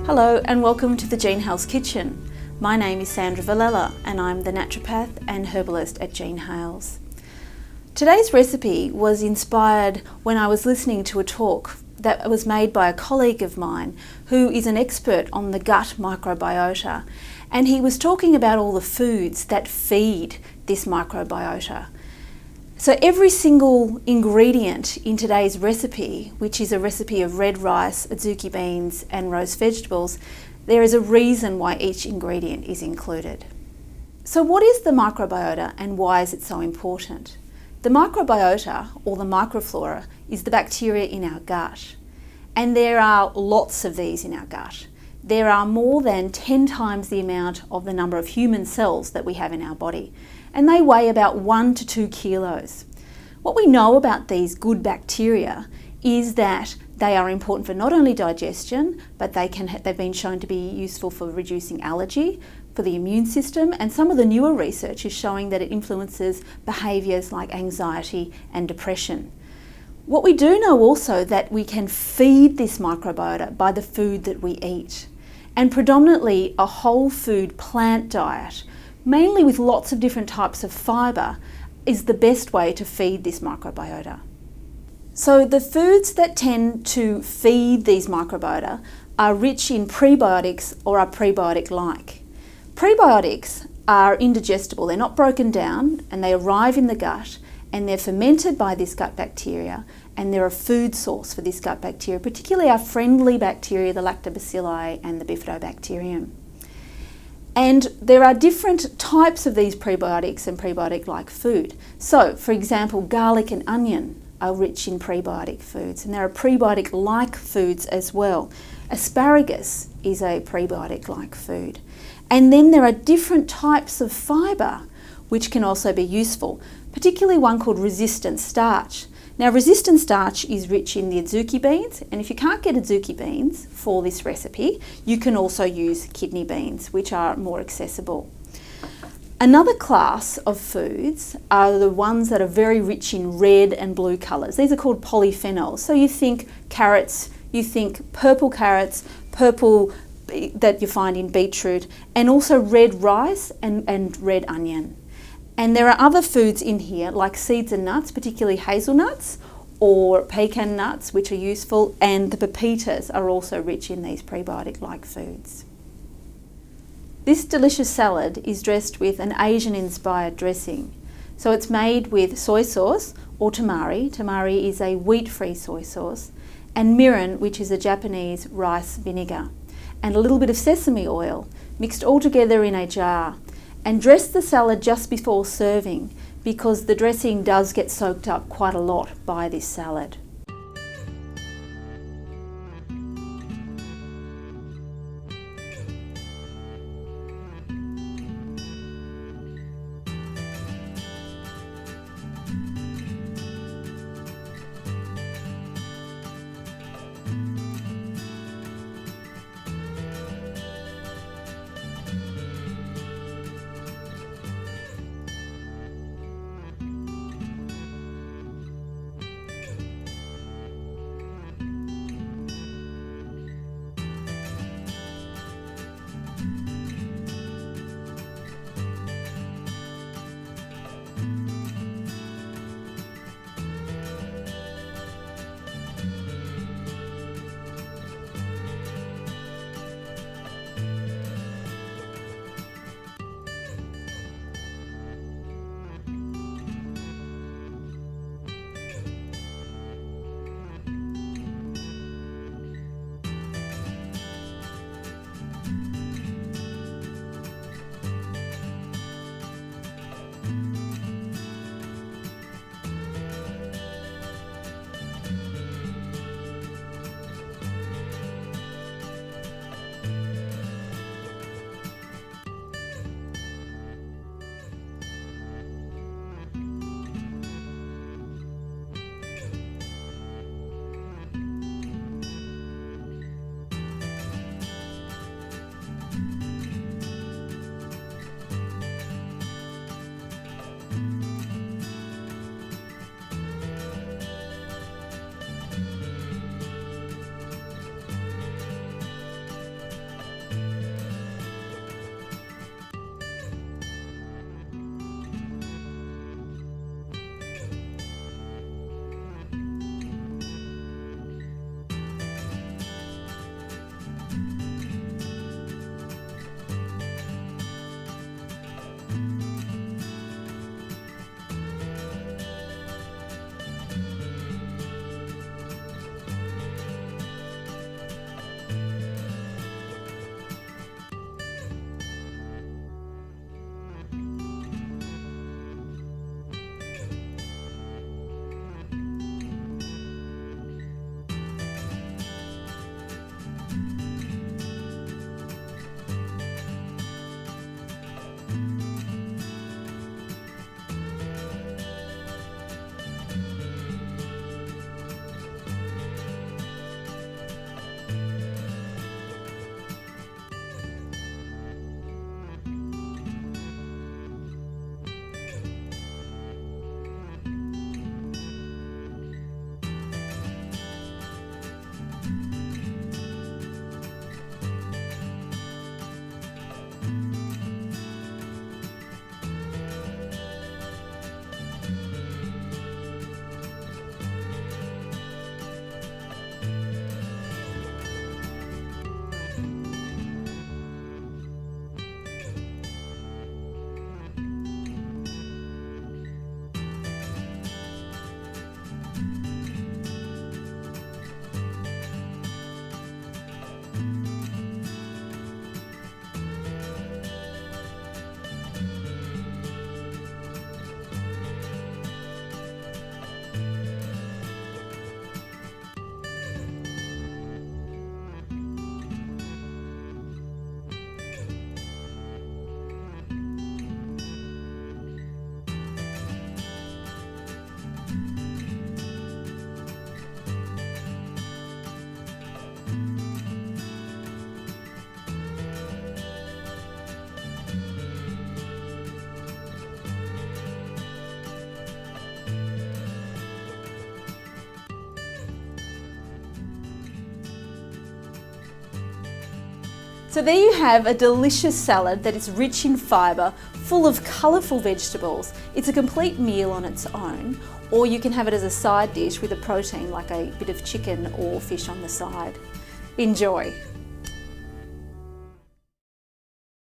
Hello and welcome to the Gene Hales Kitchen. My name is Sandra Valella and I'm the naturopath and herbalist at Gene Hales. Today's recipe was inspired when I was listening to a talk that was made by a colleague of mine who is an expert on the gut microbiota, and he was talking about all the foods that feed this microbiota. So every single ingredient in today's recipe, which is a recipe of red rice, adzuki beans and roast vegetables, there is a reason why each ingredient is included. So what is the microbiota and why is it so important? The microbiota, or the microflora, is the bacteria in our gut. And there are lots of these in our gut. There are more than 10 times the amount of the number of human cells that we have in our body, and they weigh about 1 to 2 kilos. What we know about these good bacteria is that they are important for not only digestion, but they've been shown to be useful for reducing allergy, for the immune system, and some of the newer research is showing that it influences behaviours like anxiety and depression. What we do know also that we can feed this microbiota by the food that we eat, and predominantly a whole food plant diet, mainly with lots of different types of fibre, is the best way to feed this microbiota. So the foods that tend to feed these microbiota are rich in prebiotics or are prebiotic-like. Prebiotics are indigestible, they're not broken down, and they arrive in the gut and they're fermented by this gut bacteria, and they're a food source for this gut bacteria, particularly our friendly bacteria, the lactobacilli and the bifidobacterium. And there are different types of these prebiotics and prebiotic-like food. So, for example, garlic and onion are rich in prebiotic foods, and there are prebiotic-like foods as well. Asparagus is a prebiotic-like food. And then there are different types of fibre which can also be useful, particularly one called resistant starch. Now, resistant starch is rich in the adzuki beans, and if you can't get adzuki beans for this recipe, you can also use kidney beans, which are more accessible. Another class of foods are the ones that are very rich in red and blue colours. These are called polyphenols. So you think carrots, you think purple carrots, purple that you find in beetroot, and also red rice and red onion. And there are other foods in here like seeds and nuts, particularly hazelnuts or pecan nuts, which are useful, and the pepitas are also rich in these prebiotic-like foods. This delicious salad is dressed with an Asian-inspired dressing. So it's made with soy sauce or tamari. Tamari is a wheat-free soy sauce, and mirin, which is a Japanese rice vinegar, and a little bit of sesame oil mixed all together in a jar. And dress the salad just before serving because the dressing does get soaked up quite a lot by this salad. So there you have a delicious salad that is rich in fibre, full of colourful vegetables. It's a complete meal on its own, or you can have it as a side dish with a protein like a bit of chicken or fish on the side. Enjoy!